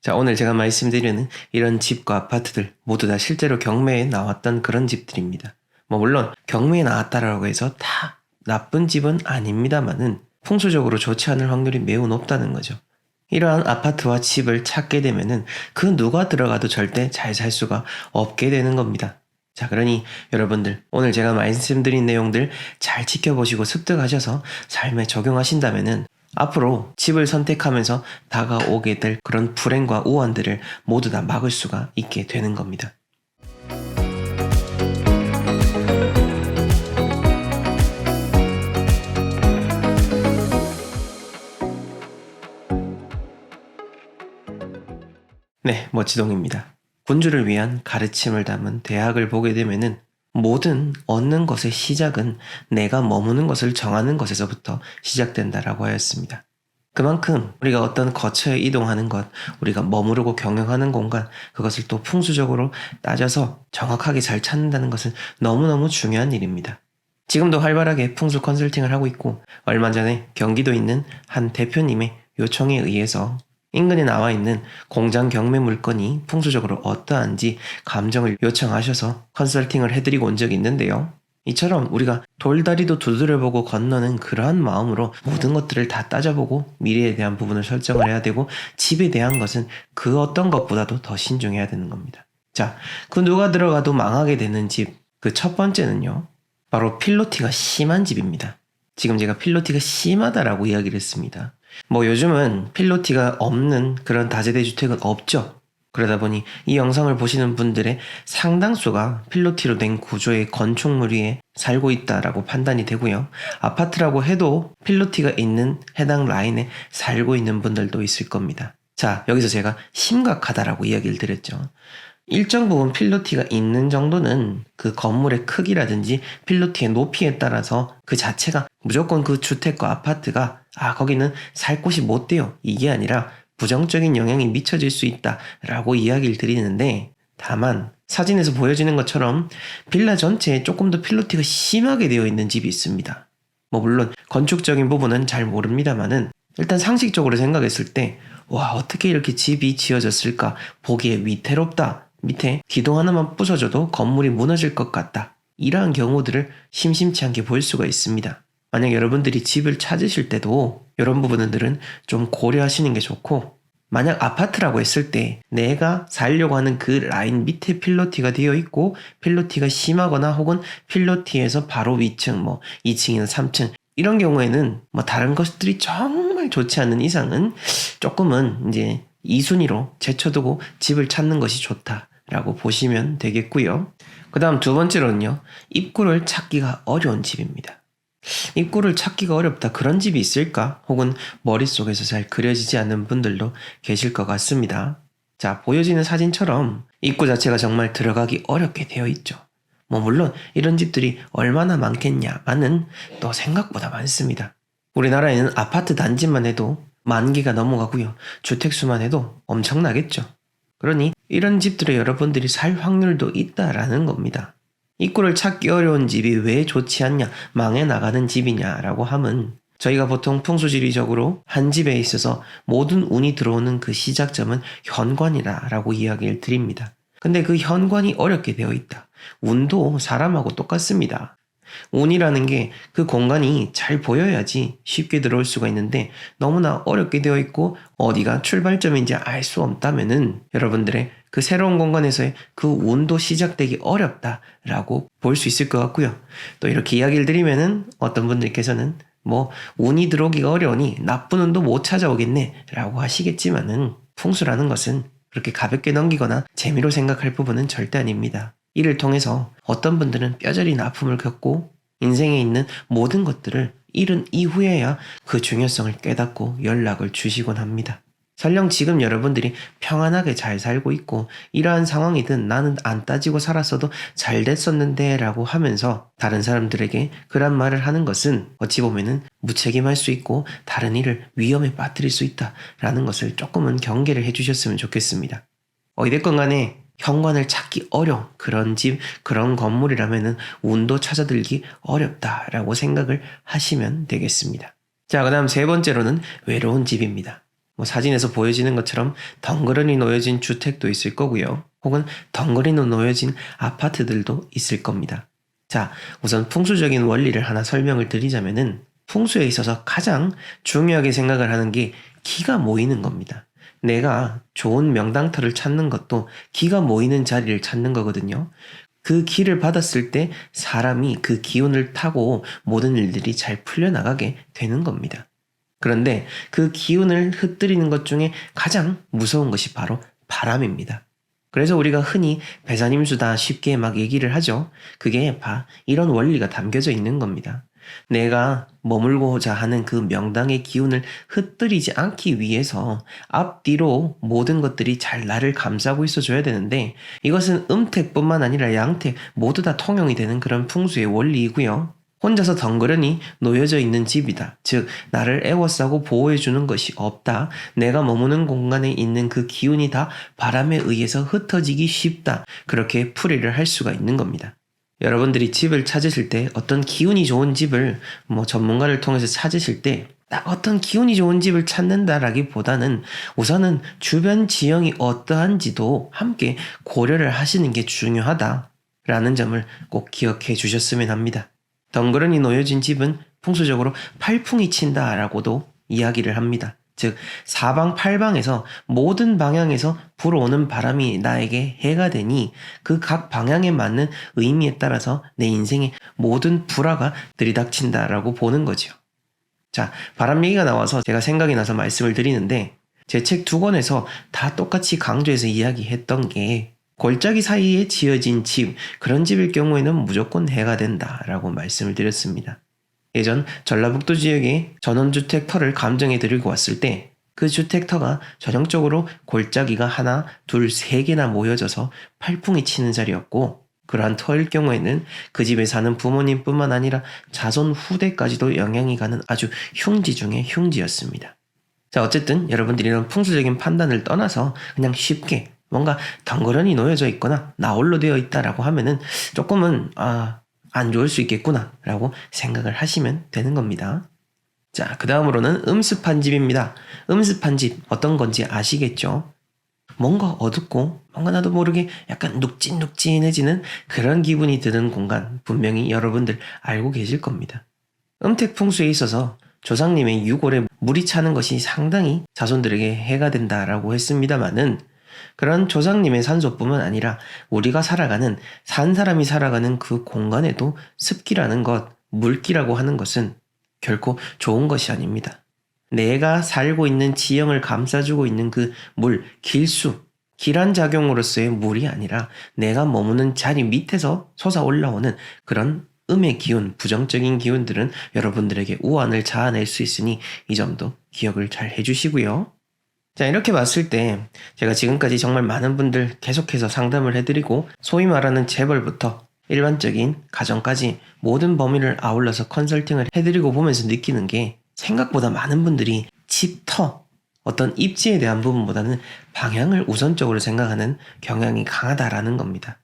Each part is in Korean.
자, 오늘 제가 말씀드리는 이런 집과 아파트들 모두 다 실제로 경매에 나왔던 그런 집들입니다. 물론 경매에 나왔다라고 해서 다 나쁜 집은 아닙니다만은 풍수적으로 좋지 않을 확률이 매우 높다는 거죠. 이러한 아파트와 집을 찾게 되면은 그 누가 들어가도 절대 잘 살 수가 없게 되는 겁니다. 자, 그러니 여러분들 오늘 제가 말씀드린 내용들 잘 지켜보시고 습득하셔서 삶에 적용하신다면은 앞으로 집을 선택하면서 다가오게 될 그런 불행과 우환들을 모두 다 막을 수가 있게 되는 겁니다. 네, 멋지동입니다. 군주를 위한 가르침을 담은 대학을 보게 되면은 모든 얻는 것의 시작은 내가 머무는 것을 정하는 것에서부터 시작된다라고 하였습니다. 그만큼 우리가 어떤 거처에 이동하는 것, 우리가 머무르고 경영하는 공간, 그것을 또 풍수적으로 따져서 정확하게 잘 찾는다는 것은 너무너무 중요한 일입니다. 지금도 활발하게 풍수 컨설팅을 하고 있고 얼마 전에 경기도에 있는 한 대표님의 요청에 의해서 인근에 나와 있는 공장 경매 물건이 풍수적으로 어떠한지 감정을 요청하셔서 컨설팅을 해드리고 온 적이 있는데요. 이처럼 우리가 돌다리도 두드려보고 건너는 그러한 마음으로 모든 것들을 다 따져보고 미래에 대한 부분을 설정을 해야 되고 집에 대한 것은 그 어떤 것보다도 더 신중해야 되는 겁니다. 자, 그 누가 들어가도 망하게 되는 집, 그 첫 번째는요. 바로 필로티가 심한 집입니다. 지금 제가 필로티가 심하다라고 이야기를 했습니다. 요즘은 필로티가 없는 그런 다세대 주택은 없죠. 그러다 보니 이 영상을 보시는 분들의 상당수가 필로티로 된 구조의 건축물 위에 살고 있다라고 판단이 되고요. 아파트라고 해도 필로티가 있는 해당 라인에 살고 있는 분들도 있을 겁니다. 자, 여기서 제가 심각하다라고 이야기를 드렸죠. 일정 부분 필로티가 있는 정도는 그 건물의 크기라든지 필로티의 높이에 따라서 그 자체가 무조건 그 주택과 아파트가 거기는 살 곳이 못 돼요. 이게 아니라 부정적인 영향이 미쳐질 수 있다라고 이야기를 드리는데, 다만 사진에서 보여지는 것처럼 빌라 전체에 조금 더 필로티가 심하게 되어 있는 집이 있습니다. 물론 건축적인 부분은 잘 모릅니다만은 일단 상식적으로 생각했을 때 와, 어떻게 이렇게 집이 지어졌을까, 보기에 위태롭다, 밑에 기둥 하나만 부서져도 건물이 무너질 것 같다, 이러한 경우들을 심심치 않게 볼 수가 있습니다. 만약 여러분들이 집을 찾으실 때도 이런 부분들은 좀 고려하시는 게 좋고, 만약 아파트라고 했을 때 내가 살려고 하는 그 라인 밑에 필로티가 되어 있고 필로티가 심하거나 혹은 필로티에서 바로 위층 2층이나 3층 이런 경우에는 다른 것들이 정말 좋지 않은 이상은 조금은 이제 2순위로 제쳐두고 집을 찾는 것이 좋다라고 보시면 되겠고요. 그 다음 두 번째로는요. 입구를 찾기가 어려운 집입니다. 입구를 찾기가 어렵다, 그런 집이 있을까? 혹은 머릿속에서 잘 그려지지 않는 분들도 계실 것 같습니다. 자, 보여지는 사진처럼 입구 자체가 정말 들어가기 어렵게 되어 있죠. 물론 이런 집들이 얼마나 많겠냐마는 또 생각보다 많습니다. 우리나라에는 아파트 단지만 해도 10,000개가 넘어가고요. 주택수만 해도 엄청나겠죠. 그러니 이런 집들에 여러분들이 살 확률도 있다라는 겁니다. 입구를 찾기 어려운 집이 왜 좋지 않냐, 망해 나가는 집이냐라고 하면 저희가 보통 풍수지리적으로 한 집에 있어서 모든 운이 들어오는 그 시작점은 현관이라고 이야기를 드립니다. 근데 그 현관이 어렵게 되어 있다. 운도 사람하고 똑같습니다. 운이라는 게 그 공간이 잘 보여야지 쉽게 들어올 수가 있는데 너무나 어렵게 되어 있고 어디가 출발점인지 알 수 없다면은 여러분들의 그 새로운 공간에서의 그 운도 시작되기 어렵다라고 볼 수 있을 것 같고요. 또 이렇게 이야기를 드리면은 어떤 분들께서는 운이 들어오기가 어려우니 나쁜 운도 못 찾아오겠네 라고 하시겠지만은 풍수라는 것은 그렇게 가볍게 넘기거나 재미로 생각할 부분은 절대 아닙니다. 이를 통해서 어떤 분들은 뼈저린 아픔을 겪고 인생에 있는 모든 것들을 잃은 이후에야 그 중요성을 깨닫고 연락을 주시곤 합니다. 설령 지금 여러분들이 평안하게 잘 살고 있고 이러한 상황이든 나는 안 따지고 살았어도 잘 됐었는데 라고 하면서 다른 사람들에게 그런 말을 하는 것은 어찌 보면은 무책임할 수 있고 다른 일을 위험에 빠뜨릴 수 있다라는 것을 조금은 경계를 해주셨으면 좋겠습니다. 어찌됐건 간에 현관을 찾기 어려운 그런 집, 그런 건물이라면은 운도 찾아들기 어렵다라고 생각을 하시면 되겠습니다. 자, 그 다음 세 번째로는 외로운 집입니다. 사진에서 보여지는 것처럼 덩그러니 놓여진 주택도 있을 거고요. 혹은 덩그러니 놓여진 아파트들도 있을 겁니다. 자, 우선 풍수적인 원리를 하나 설명을 드리자면은 풍수에 있어서 가장 중요하게 생각을 하는 게 기가 모이는 겁니다. 내가 좋은 명당터를 찾는 것도 기가 모이는 자리를 찾는 거거든요. 그 기를 받았을 때 사람이 그 기운을 타고 모든 일들이 잘 풀려나가게 되는 겁니다. 그런데 그 기운을 흩뜨리는 것 중에 가장 무서운 것이 바로 바람입니다. 그래서 우리가 흔히 배산임수다 쉽게 막 얘기를 하죠. 그게 이런 원리가 담겨져 있는 겁니다. 내가 머물고자 하는 그 명당의 기운을 흩뜨리지 않기 위해서 앞뒤로 모든 것들이 잘 나를 감싸고 있어줘야 되는데, 이것은 음택뿐만 아니라 양택 모두 다 통용이 되는 그런 풍수의 원리이고요. 혼자서 덩그러니 놓여져 있는 집이다. 즉 나를 에워싸고 보호해주는 것이 없다. 내가 머무는 공간에 있는 그 기운이 다 바람에 의해서 흩어지기 쉽다. 그렇게 풀이를 할 수가 있는 겁니다. 여러분들이 집을 찾으실 때 어떤 기운이 좋은 집을 전문가를 통해서 찾으실 때 딱 어떤 기운이 좋은 집을 찾는다라기보다는 우선은 주변 지형이 어떠한지도 함께 고려를 하시는 게 중요하다라는 점을 꼭 기억해 주셨으면 합니다. 덩그러니 놓여진 집은 풍수적으로 팔풍이 친다라고도 이야기를 합니다. 즉 사방팔방에서 모든 방향에서 불어오는 바람이 나에게 해가 되니 그 각 방향에 맞는 의미에 따라서 내 인생의 모든 불화가 들이닥친다라고 보는 거죠. 자, 바람 얘기가 나와서 제가 생각이 나서 말씀을 드리는데, 제 책 2권에서 다 똑같이 강조해서 이야기했던 게 골짜기 사이에 지어진 집, 그런 집일 경우에는 무조건 해가 된다라고 말씀을 드렸습니다. 예전 전라북도 지역에 전원주택 터를 감정해 드리고 왔을 때 그 주택터가 전형적으로 골짜기가 하나, 둘, 세 개나 모여져서 팔풍이 치는 자리였고, 그러한 터일 경우에는 그 집에 사는 부모님뿐만 아니라 자손 후대까지도 영향이 가는 아주 흉지 중의 흉지였습니다. 자, 어쨌든 여러분들이 이런 풍수적인 판단을 떠나서 그냥 쉽게 뭔가 덩그러니 놓여져 있거나 나홀로 되어 있다라고 하면은 조금은 안 좋을 수 있겠구나 라고 생각을 하시면 되는 겁니다. 자, 그 다음으로는 음습한 집입니다. 음습한 집 어떤 건지 아시겠죠? 뭔가 어둡고 뭔가 나도 모르게 약간 눅진눅진해지는 그런 기분이 드는 공간, 분명히 여러분들 알고 계실 겁니다. 음택풍수에 있어서 조상님의 유골에 물이 차는 것이 상당히 자손들에게 해가 된다라고 했습니다마는, 그런 조상님의 산소뿐만 아니라 우리가 살아가는, 산 사람이 살아가는 그 공간에도 습기라는 것, 물기라고 하는 것은 결코 좋은 것이 아닙니다. 내가 살고 있는 지형을 감싸주고 있는 그 물, 길수, 기란 작용으로서의 물이 아니라 내가 머무는 자리 밑에서 솟아올라오는 그런 음의 기운, 부정적인 기운들은 여러분들에게 우환을 자아낼 수 있으니 이 점도 기억을 잘 해주시고요. 자, 이렇게 봤을 때 제가 지금까지 정말 많은 분들 계속해서 상담을 해드리고, 소위 말하는 재벌부터 일반적인 가정까지 모든 범위를 아울러서 컨설팅을 해드리고 보면서 느끼는 게, 생각보다 많은 분들이 집터, 어떤 입지에 대한 부분보다는 방향을 우선적으로 생각하는 경향이 강하다라는 겁니다.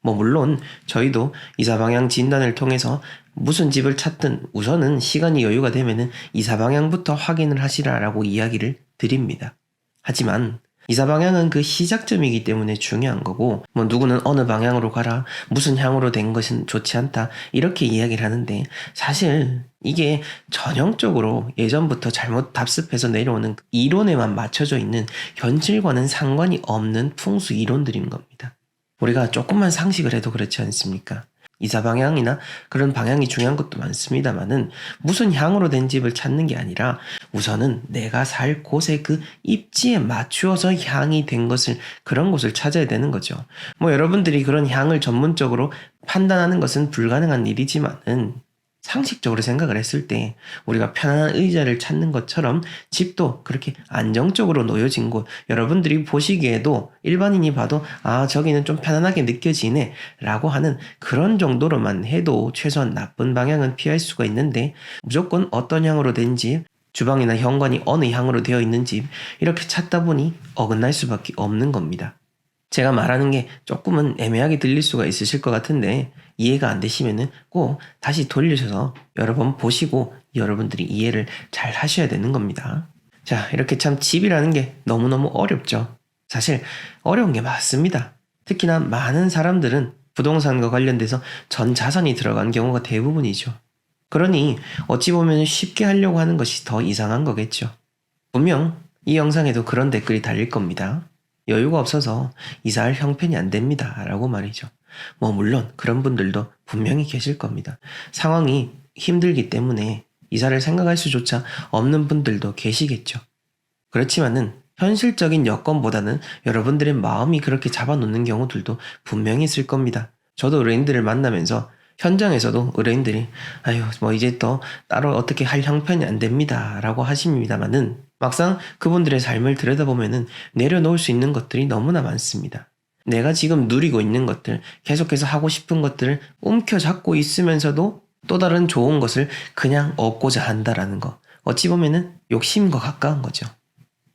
물론 저희도 이사 방향 진단을 통해서 무슨 집을 찾든 우선은 시간이 여유가 되면은 이사 방향부터 확인을 하시라라고 이야기를 드립니다. 하지만 이사 방향은 그 시작점이기 때문에 중요한 거고, 누구는 어느 방향으로 가라, 무슨 향으로 된 것은 좋지 않다, 이렇게 이야기를 하는데, 사실 이게 전형적으로 예전부터 잘못 답습해서 내려오는 이론에만 맞춰져 있는 현실과는 상관이 없는 풍수 이론들인 겁니다. 우리가 조금만 상식을 해도 그렇지 않습니까? 이사 방향이나 그런 방향이 중요한 것도 많습니다만은, 무슨 향으로 된 집을 찾는 게 아니라 우선은 내가 살 곳의 그 입지에 맞추어서 향이 된 것을, 그런 곳을 찾아야 되는 거죠. 여러분들이 그런 향을 전문적으로 판단하는 것은 불가능한 일이지만은, 상식적으로 생각을 했을 때 우리가 편안한 의자를 찾는 것처럼 집도 그렇게 안정적으로 놓여진 곳, 여러분들이 보시기에도 일반인이 봐도 저기는 좀 편안하게 느껴지네 라고 하는 그런 정도로만 해도 최소한 나쁜 방향은 피할 수가 있는데, 무조건 어떤 향으로 된 집, 주방이나 현관이 어느 향으로 되어 있는 집, 이렇게 찾다 보니 어긋날 수밖에 없는 겁니다. 제가 말하는 게 조금은 애매하게 들릴 수가 있으실 것 같은데, 이해가 안 되시면은 꼭 다시 돌리셔서 여러 번 보시고 여러분들이 이해를 잘 하셔야 되는 겁니다. 자, 이렇게 참 집이라는 게 너무너무 어렵죠. 사실 어려운 게 맞습니다. 특히나 많은 사람들은 부동산과 관련돼서 전 자산이 들어간 경우가 대부분이죠. 그러니 어찌 보면 쉽게 하려고 하는 것이 더 이상한 거겠죠. 분명 이 영상에도 그런 댓글이 달릴 겁니다. 여유가 없어서 이사할 형편이 안 됩니다. 라고 말이죠. 물론 그런 분들도 분명히 계실 겁니다. 상황이 힘들기 때문에 이사를 생각할 수조차 없는 분들도 계시겠죠. 그렇지만은 현실적인 여건보다는 여러분들의 마음이 그렇게 잡아놓는 경우들도 분명히 있을 겁니다. 저도 의뢰인들을 만나면서 현장에서도 의뢰인들이 이제 또 따로 어떻게 할 형편이 안 됩니다 라고 하십니다만은 막상 그분들의 삶을 들여다보면은 내려놓을 수 있는 것들이 너무나 많습니다. 내가 지금 누리고 있는 것들, 계속해서 하고 싶은 것들을 움켜잡고 있으면서도 또 다른 좋은 것을 그냥 얻고자 한다라는 거. 어찌 보면은 욕심과 가까운 거죠.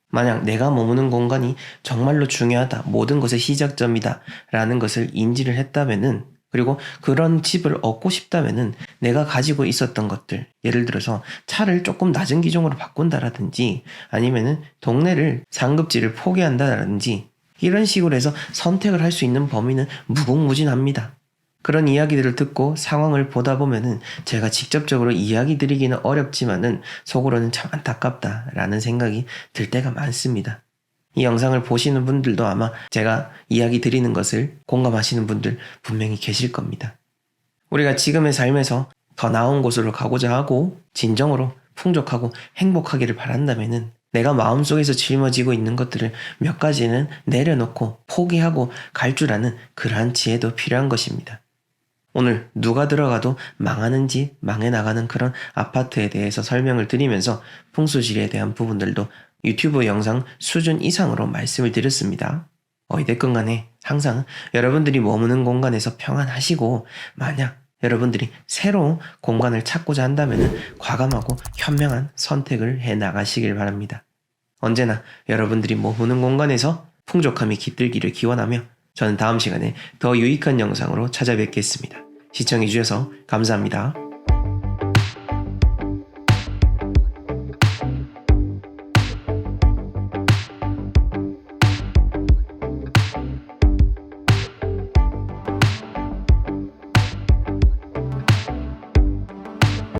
만약 내가 머무는 공간이 정말로 중요하다, 모든 것의 시작점이다 라는 것을 인지를 했다면은, 그리고 그런 집을 얻고 싶다면은 내가 가지고 있었던 것들, 예를 들어서 차를 조금 낮은 기종으로 바꾼다라든지 아니면은 동네를 상급지를 포기한다라든지 이런 식으로 해서 선택을 할 수 있는 범위는 무궁무진합니다. 그런 이야기들을 듣고 상황을 보다 보면은 제가 직접적으로 이야기 드리기는 어렵지만은 속으로는 참 안타깝다라는 생각이 들 때가 많습니다. 이 영상을 보시는 분들도 아마 제가 이야기 드리는 것을 공감하시는 분들 분명히 계실 겁니다. 우리가 지금의 삶에서 더 나은 곳으로 가고자 하고 진정으로 풍족하고 행복하기를 바란다면은 내가 마음속에서 짊어지고 있는 것들을 몇 가지는 내려놓고 포기하고 갈 줄 아는 그러한 지혜도 필요한 것입니다. 오늘 누가 들어가도 망하는 집, 망해 나가는 그런 아파트에 대해서 설명을 드리면서 풍수지리에 대한 부분들도 유튜브 영상 수준 이상으로 말씀을 드렸습니다. 어찌됐건 간에 항상 여러분들이 머무는 공간에서 평안하시고 만약 여러분들이 새로운 공간을 찾고자 한다면 과감하고 현명한 선택을 해 나가시길 바랍니다. 언제나 여러분들이 머무는 공간에서 풍족함이 깃들기를 기원하며 저는 다음 시간에 더 유익한 영상으로 찾아뵙겠습니다. 시청해주셔서 감사합니다.